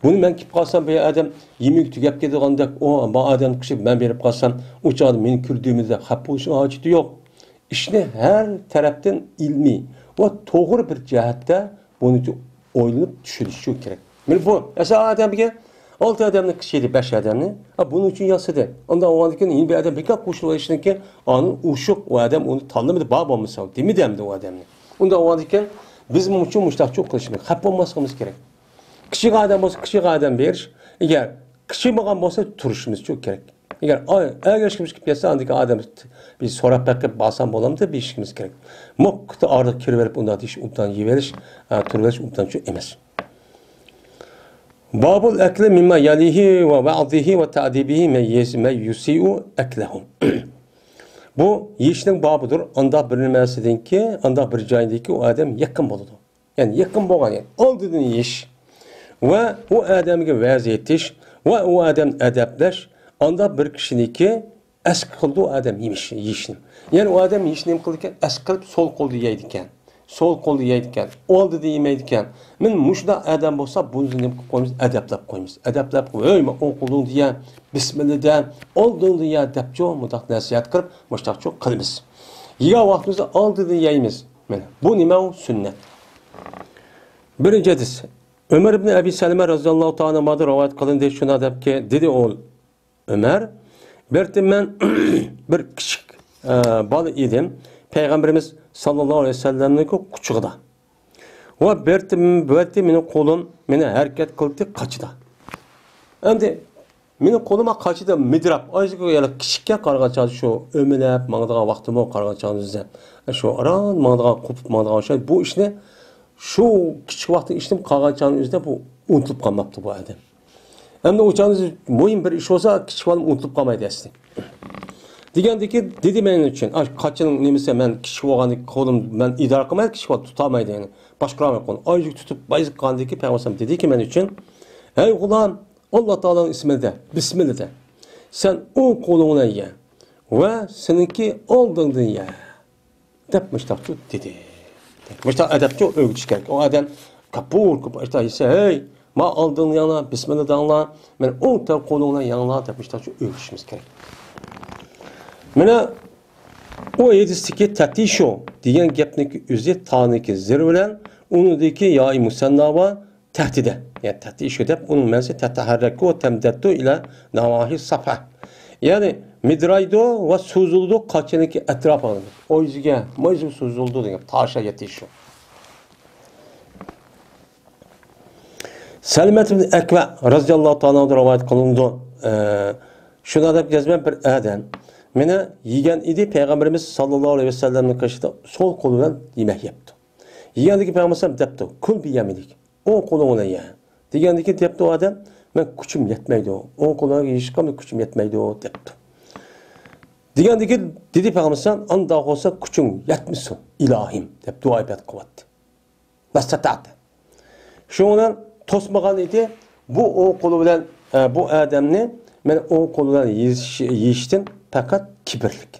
Speaker 1: Bunu ben kip qalsam, bir adam yemek tügep kediganda, o adam kişi ben berip qalsam, uçağı meni kürdüğümüzde xap bo'lishning hojati yo'q. İşni her taraftan ilmi ve doğru bir cihatte bunu o'ylab tushunish gerek. Mene bu, mesela adamga 6 adamni kişiydi 5 adamni. Bunun için yasadı. Ondan o andan yeni bir adam bir kap koşulu işinki anın uşuk o adam onu tanımadı baba mısal değil mi demdi o adamni. Ondan o andan bizim için müştak çok kılışmak. Hep olmasımız gerek. Kişi adam olsa kişi adam bir. Eğer kişi bakan olsa turuşumuz çok gerek. Eğer işimiz gibi yasa andaki adam bir sorak bakıp basan bolam da bir işimiz gerek. Mokta artık kiri verip ondan iş umdan yiveriş, turveriş umdan çok emez. Babul ekle mimma yalihi ve va'dihi ve ta'dibihi me yusi'u eklehum. Bu yiyişinin babıdır. Anda bilinmesinden ki, anda bir cayındaki o adam yakın buludu. Yani yakın boğan yani. Aldığın yiyiş ve o adamı vaziyetiş ve o adam edepleş. Anda bir kişinin ki esk kıldı o adam yemiş yiyişini. Yani o adam yiyişini kılırken esk kılıp sol koldu yeydikken. sol qo'lda yeydigan, oldida yemaydigan. Men mushda adam bo'lsa, buni nima qilib qo'yamiz? Adablab qo'yamiz. Adablab qo'yib, "Ey, men o'ng qo'ling deya, bismillah de, olding deya" debcho mudaq nasihat qilib, mushtaqcho qilamiz. Yegan vaqtimizda oldida yeymiz. Mana bu nima u sunnat. Birinchi hadis. Ömer ibn Abi Salama radhiyallohu ta'ala anhu rivoyat qilindi, shuna debki, dedi o Ömer, "Bertim men bir kichik bola edim. Peygamberimiz sallallohu alayhi vasallamning quchug'ida. Va bertim meni qo'lim meni harakat qildi qachida. Endi meni qo'lima qachida midrab, oyisiga yana kichikka qarag'acha shu o'milab mangdigan vaqtim o qarag'achangizda. Shu aron mangdigan qopib mangdigan o'sha bu ishni shu kichik vaqtda ishdim qolganchangizda bu unutilib qolmabdi bu adam. Endi o'changiz muhim bir ish bo'lsa, kichik bolam unutilib qolmaydi asli. Degandiki, dedi men uchun, qachining nimasi men kichik bo'lganda qo'lim men idora qilmaydi, kichik bola tutolmaydi yani. Boshqaroq qo'l. Oylik tutib bayziq qandiki payg'ambar dediki men uchun, "Ey g'ulom, Alloh taolaning ismida, bismillah de. Sen o'ng qo'lingni ye va seninki oldingdan ye." deb mushtaqchi dedi. Mushtaq adabchi o'rgatish kerak. O adam kapur qilib aytsa, "Hey, ma oldingni yana bismillah dangla, men o'ng qo'lingni yangla" deb mushtaqchi o'rgatishimiz kerak. Mana o hadisdagi tatisho degan gapniki o'zi taniki zir bilan unidagi yo'i musannava tahdida. Yani tatisho deb uning ma'nosi tataharraku va tamdaddu ila nawahi safa. Ya'ni midraydo va so'zildi qachiniki atrof olindi. O'ziga mo'jiz so'zildi degan tasha yatisho. Salmat ibn Akva radhiyallohu ta'ala rivoyat qilindi. Shuna deb yozgan bir adam meni yegan edi payg'ambarimiz sallallohu alayhi vasallamning qishida sol qo'li bilan yemak yebdi. Yegandiki payg'ambar debdi, "Kul bi yaminik." O'ng qo'lingni ye. Degandiki debdi o adam, "Men kuchim yetmaydi. O'ng qo'limga yeyishga men kuchim yetmaydi" debdi. Degandiki dedi payg'ambar, "Anda olsa kuching yetmisin, ilohim" deb duo qilyapti. Nasatati. Shundan tosmagan edi, bu o'ng qo'li bilan bu odamni men o'ng qo'li bilan yeyishdim fakat kibirlik.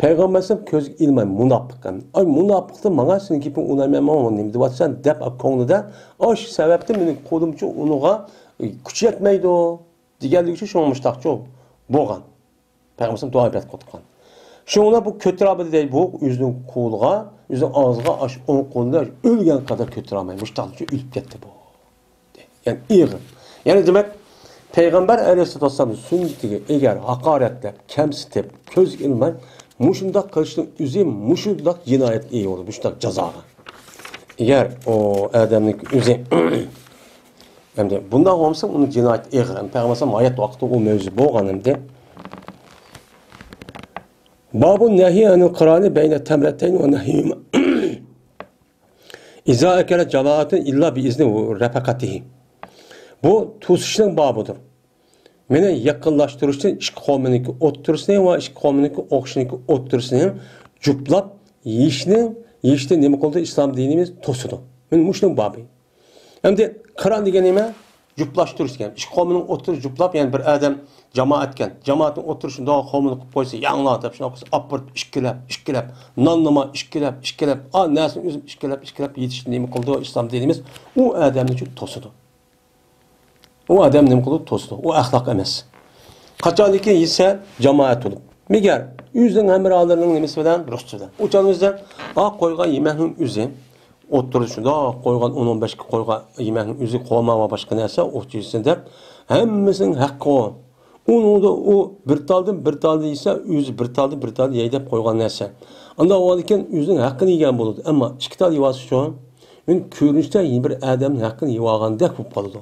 Speaker 1: Peygamberim ko'zga ilmay munofiq. Ay munofiqni menga sen gibi unaymayman onim deb atsan deb ko'nglida osh sababda mening qo'limcha unuga kuch yetmaydi deganlik uchun shuni mushtaqchi bo'lgan. Peygamberim duo etib qo'ygan. Shunda bu ko'tirabdi deydi bu o'zining qo'liga, o'zining og'ziga osh o'ng qo'lda o'lgan qadar ko'tirolmay mushtaqchi o'lib ketdi bu. Yani ig'ir. Yani demak Peygamber Aleyhisselam'ın sünnetiga eğer hakaretlep, kemsitip, köz ilmay, muşundak kılıştığın üzü muşundak cinayet iyi olur, muşundak cezağa. Eğer o adamlık üzü, hem de bundan olmasa onun cinayet iyi. Peygamber'in ayet vakti o mevzu boğan hem de. Babun nehi anil Kur'an'ı beyne temreteyn ve nehiyim. İza ekele cemaatin illa bi izni ve refakatihi. Bu tusuşun babıdır. Meni yakınlaştırışın iş kavminiki oturusunu ve iş kavminiki okşuniki oturusunu cuplap yiyişte ne oldu İslam dinimiz tosudu. Men muşun babı. Hem de Kur'an degenime cuplaştırırken iş kavminin oturuş cuplap yani bir adam cemaatken cemaatin oturuşunda kavmini koysa yanına atıp şuna koysa apırt işkilep nanlama işkilep nesin üzüm işkilep yetişti ne oldu İslam dinimiz o adamın için tosudu. O adam nima qilib to'sdi? O axloq emas. Qachoniki yesa jamoat bo'lib. Megar o'zining hamrohlarining nimasi bilan ruxsatdan. O'chaningizda qo'ygan yemekning o'zi o'tirishida qo'ygan 10-15 ga qo'ygan yemekning o'zi qolma va boshqa narsa o'chirsin deb hammasining haqqi. Uni o bir talda yesa o'zi bir talda yeyib qo'ygan narsa. Unda u ekan o'zining haqqini yegan bo'ladi. Ammo ikki tal yevasi uchun men ko'rinishda bir odamning haqqini yegandek bo'lib qoladi.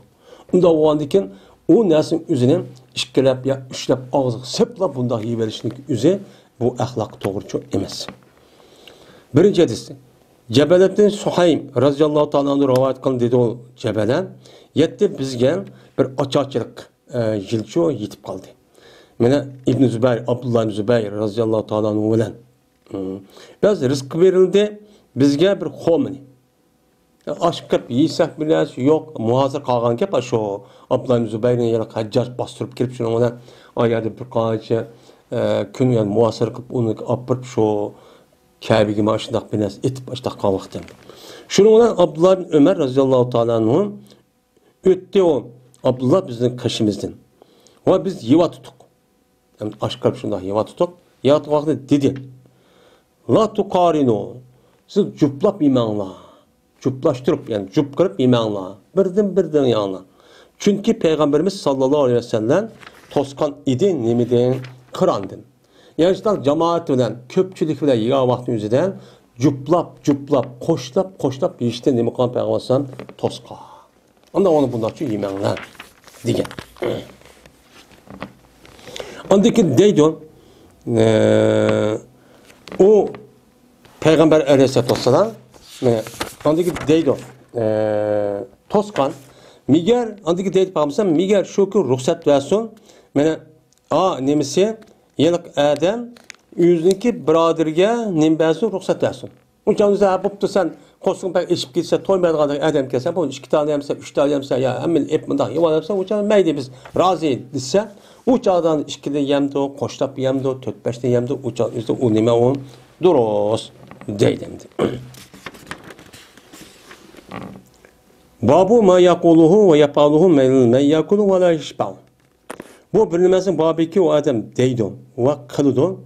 Speaker 1: Unda oğandikin o nəsin üzünün işkilep ya üçlep ağzı sıpla bunda yiyiverişlik üzü bu ahlak doğrucu emas. Birinci hadisi. Cebelettin Suhaym radıyallahu ta'ala rivayet kılın dedi o Cebelen. Yetti bizge bir açıkçılık jilço yetip kaldı. Mene İbn Zübeyir, Abdullah İbn Zübeyir radıyallahu ta'ala bilen. Biraz rızkı verildi bizge bir homini. Aşkıp yiysek biliriz yok muhazır kalgan kep şu Abdullah Zübeyir'in yana haccac bastırıp kirip şunu ona ayarda bir qancha kun yani muhasır kılıp onu apırıp şu Kabe'ge maşındaq bir nəsə etib başdaq qalmaqdan. Şununla Abdullah bin Ömer radıyallahu ta'ala anhu ötdi o. Abdullah bizim kaşımızdan. Ama biz yeva tutuk. Yani aşkarıp şundak yeva tutuk. Yeva tutuk dedi. La tuqarinu. Siz cuplap yeməңla. Cuplaştırıp yani cup kırıp yeməңla. Birden yanına. Çünkü Peygamberimiz sallallahu aleyhi ve sellem toskan idi nemiden kırandın. Yani işte cemaat bilen, köpçülük bilen yiga vakti yüzüden cuplap, koşlap yiyişten nemi kan Peygamberimiz toska. Ondan onu bunlar için yeməңla. Digen. Ondaki deydi o Peygamber Aleyhisselatü Vesselam ondaki deydi toskan miger ondaki deydi Peygamber miger şu ki ruhsat versin mene nemisi yelik adam yüzündeki biraderge nimbesi ruhsat versin. Uçağınızda bu sen koşun pek içip gitse toymayacak adam kesen bu 2 tane yemse 3 tane yemse ya hemen hep bundan yavanırsa uçağın meyde biz razı disse uçağdan 2'de yemdi o koşlap yemdi o 4-5'te yemdi uçağın üstü o nime on duros deydimdi. Babu ma yakuluhu ve yapaluhu men yakulu ve la yişba'u. Bu bilinmezin babiki o adam deydi ve kılıdı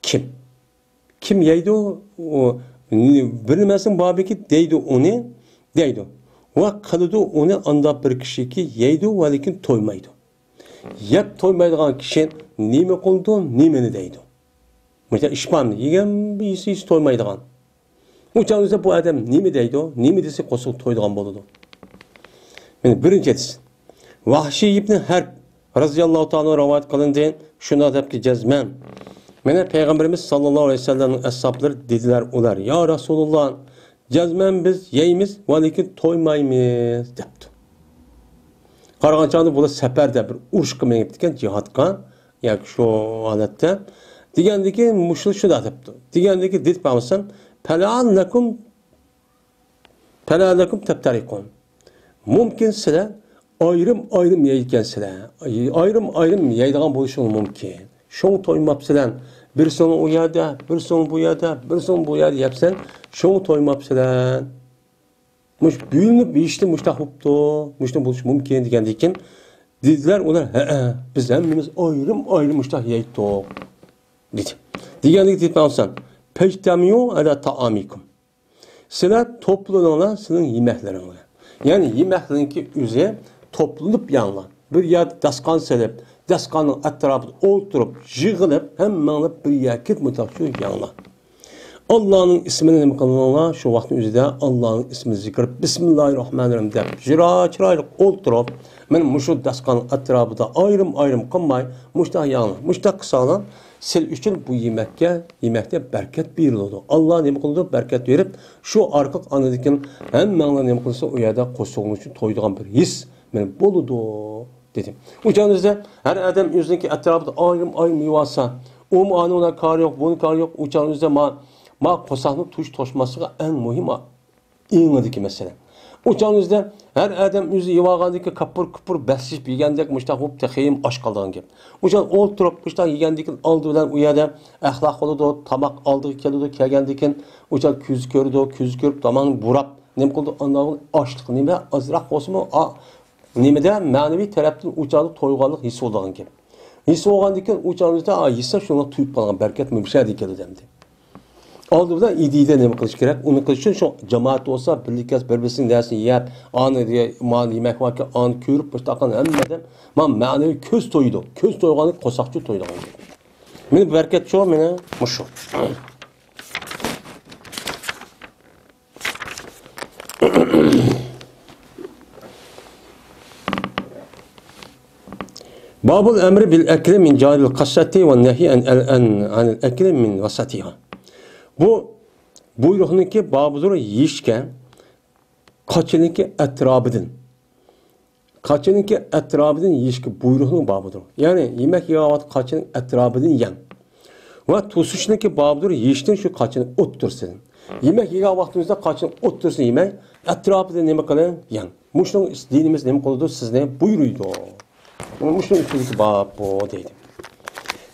Speaker 1: kim? Kim yeydi o bilinmezin babiki deydi onu deydi. Ve kılıdı onu anda bir kişi ki yeydi ve lakin toymaydı. Yep toymaydıgan kişi nime kıldı nimeni deydi. Mesela işpanlı yegen bir isi hiç toymaydıgan. Uçağınızda bu adam nime deydi o? Nime dese koşup toyduğun boludu. Yani birinci etsin. Vahşi İbn Harb radıyallahu ta'ala rivayet kılındı. Şuna deyip ki cezmen. Mene Peygamberimiz sallallahu aleyhi ve sellem'in ashabları dediler ular. Ya Resulullah cezmen biz yeyimiz ve lakin toymayımız depti. Qarğan çağında bu seferde bir uruş qılmaya gitdiken cihatqa yani şu halatda degandiki muşul şu da depti. Degandiki dit bağırsan pela'allakum tebtariqun. Mümkün sizler ayrım yeykensizler. Ayrım yeydigan bo'lishing mumkin. Şoň toymapsizlar. Bir soň o yerda, bir soň bu yerda, bir soň bu yerda yapsan, şoň toymapsizlar. Muş büyünüp işte muştaq boptu, muştaq buluş mümkün degandikin dediler ular biz hemmimiz ayrım muştaq yeydik dedi. Degandik deyip alsan pejtamiyu ala ta'amikum. Sizler toplananlar sizin yemekleriniz. Yani yemeklerinki üzeri toplanıp yanlar. Bir yer daskan selip, daskanın etrafında oturup, yığılıp, hemen bir yakit mutlaka yanlar. Allah'ın ismini ne kılınanlar şu vaktin üzerinde Allah'ın ismini zikrip Bismillahirrahmanirrahim deyip çıraylık oturup benim muşu daskanın etrafında ayrım kılmay muştaq yanlar. Muştaq kısalan sil üçün bu yemekte bereket verildi. Allah ne kıldı bereket verip şu arka anıdaki hemen ne kılsa o yerde koşulmuş için toyduğun bir his benim boludu dedim. Uçağınızda her adam yüzündeki etrafında ayrım yuvasa o anı ona kar yok, bunun kar yok. Uçağınızda ma kosaklık tuş toşması en mühim iğnedeki mesele. Uçağınızda her adam yüzü yuvağandaki kapır besliş bilgendek muştaq hop texeyim aş kaldığın gibi. Uçağın oturup muştaq yigendikin aldı bilen uyada ahlak oludu, tamak aldığı keludi kelgendikin uçağın küz körüp damanı burap nem kıldı anlağın açlık neme azrak olsun mu nemede manevi taraftan uçağın toygalık hissi olduğun gibi. Hissi olgandikin uçağınızda hisse şuna tuyup kalan bereket mi bir şey dikeli demdi. Aldığımda idide ne kılış gerek? Onu kılış için şu cemaat olsa birlikte birbirinin dersini yer, anı diye mal yemek var ki an körüp başta akan emmeden manevi köz toydu. Köz toyganı kosakçı toydu. Benim bereket çoğu bana muşu. Babul emri bil ekli min caril kassati ve nehi anil ekli min vasatiha. Bu buyruğunki babıdır yiyişken kaçınınki etrafıdın yiyişki buyruğunun babıdır. Yani yemek yavat kaçının etrafıdın yan. Ve tusuşunki babıdır yiyişten şu kaçını ottursun. Yemek yavatınızda kaçını ottursun yemek etrafıdın yemek kalan yan. Muşlun dinimiz ne konudur sizne buyruğuydu. Muşlun üstündeki bab bu dedim.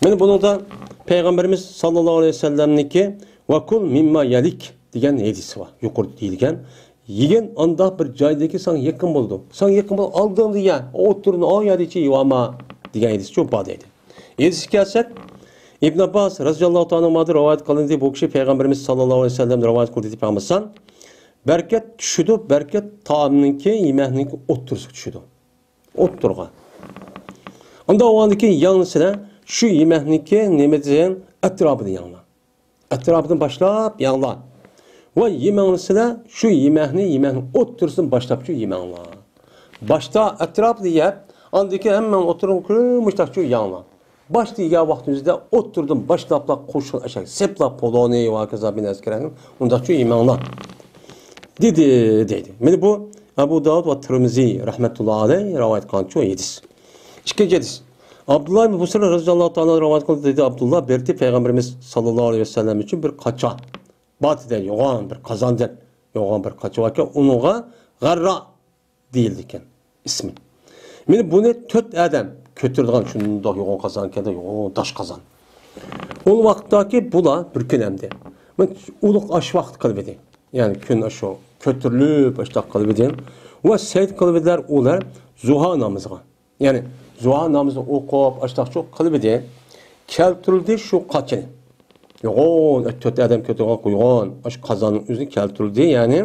Speaker 1: Ben bunu da Peygamberimiz sallallahu aleyhi ve sellem'deki Ve kul mimma yelik degan hadisi var. Yukarı deyilgen. Yegen anda bir joydagi sana yakın buldu. Sana yakın buldu. Aldığında ya. Oturun o yadichi yuvama degan hadisi çok bad edi. Hadisi kelsak İbn Abbas radhiyallohu ta'ala anhu rivayet qilindi. Bu kishi Peygamberimiz sallallohu alayhi vasallam rivayet qildi deb aytmasan. Berkat tushidi, berkat taomniki, yemekniki o'ttirib tushidi. O'ttirgan. Unda o'g'andiki yangisida shu yemekniki nima degan atrofida yangla. Atrofidan boshlab yangla. Va yemeğnisida shu yemekni o'ttirsin boshlab shu yemangla. Boshda atrofida yeb, andiki hamma o'tirib kurmushda shu yangla. Başta ya vaktimizde oturdum başlapla koşun aşağı sepla poloni ve kaza bin askerenin onda şu imanla dedi. Yani bu Abu Davud ve Tirmizi rahmetullahi aleyh rivayet kılan çoğu hadis. İkinci hadis. Abdullah bin Busra radıyallahu ta'ala rivayet kıldı dedi. Abdullah berti Peygamberimiz sallallahu aleyhi ve sellem için bir kaça. Batide yoğan bir kazandır. Yoğan bir kaça varken onuğa garra değildiken ismi. Yani bunu tört adam kötürdiğin şunda yoğun kazan keda yoğun taş kazan. O vaktaki bula bir gün emdi. Ben uluk aş vakt kılbedi. Yani gün aşı kötürlüp aşta kılbedi. Ve seyit kılbediler ular zuha namızga. Yani zuha namızı okup aşta çok kılbedi. Keltürüldü şu kaçını. Yoğun tört adam kötürdiğin yoğun aş kazanın üzerine keltürüldü yani.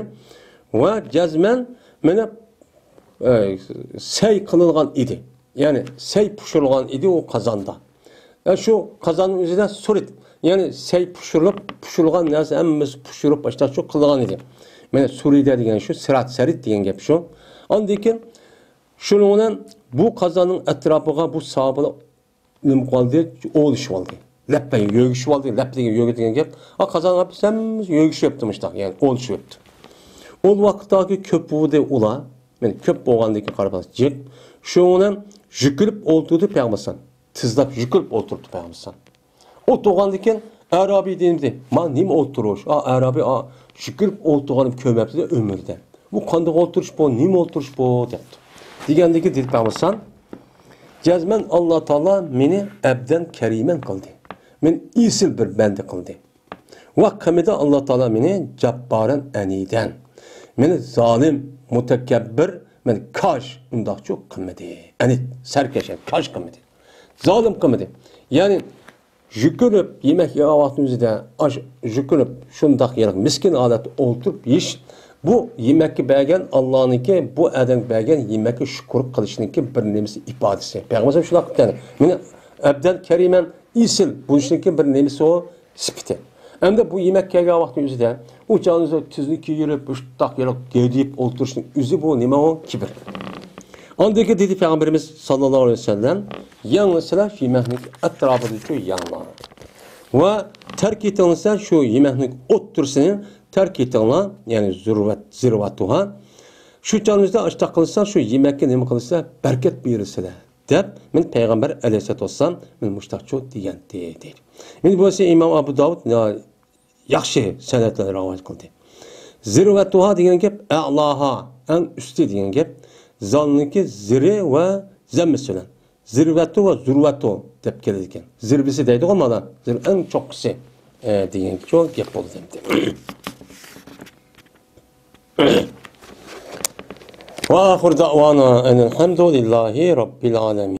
Speaker 1: Ve cezmen mene sey kılıngan idi. Yani sey puşurulgan idi o kazanda. Yani şu kazanın üzerinde surit. Yani sey puşurulgan neresi emmesi puşurup başta çok kılıngan idi. Yani suride diyen şu sırat serit diyen gep şu. Andikin şunun bu kazanın etrafına bu sahabına nimkaldi oğluş oldu. Leppe yögüş oldu. Leppe diyen gep. A kazanın hepsi yögüş yaptım işte. Yani oğluş yaptı. O vakittaki köpüğü ula. Yani köp boğandaki karabascık. Şunun jükülüp oturdu peygambersan. Tızlap jükülüp oturdu peygambersan. O doğandaki Arabi denildi. Ma nim oturuş. Arabi jükülüp oturganım kömepti de ömürde. Bu kandık oturuş bu, nim oturuş bu depti. Digendeki dedi peygambersan. Cezmen Allah Teala meni ebden kerimen kıldı. Men isil bir bende kıldı. Vakkamede Allah Teala meni cabbaren eniden. Meni zalim, mutekebbir, men kaş undak çok kımmeti. Yani serkeşe, kaş kımmeti. Zalim kımmeti. Yani jükürüp, yemek yağı vaktimizde jükürüp, şundak yarak miskin adet oturup yiş. Bu yemekki belgen Allah'ınki, bu eden belgen yemekki şükür kılışınki bir nemisi ifadesi. Peygamber şuna yani. Meni ebden kerimen isil. Bu işinki bir nemisi o spiti. Hem de bu yemek yağı vaktimizde o canınızda tüzlük yiyip, tak yarak gediyip oturuşun üzü bu nime o kibir. Andaki dedi Peygamberimiz sallallahu aleyhi ve sellem yanlısıyla şu yemeklik etrafıdır şu yanlar. Ve terk etinse şu yemeklik oturusunu terk etinle yani zirvatuha şu canınızda açta kılırsa şu yemekli nime kılırsa bereket buyurursa dep men Peygamber aleyhissalatu vesselam men muştakçu diyen deydi. Men bu ise İmam Abu Davud yaxshi sanatlar rivayet kıldı. Zirvatuha degan gap a'laha en üstü degan gap zalniki ziri ve zemmesi bilan zirvatu ve zurvatu deb keladi ekan. Zirvisi deydi olmadan en cho'qqisi degan çok gap bo'ldi demdi. Ve ahir da'vana enelhamdülillahi rabbil alamin.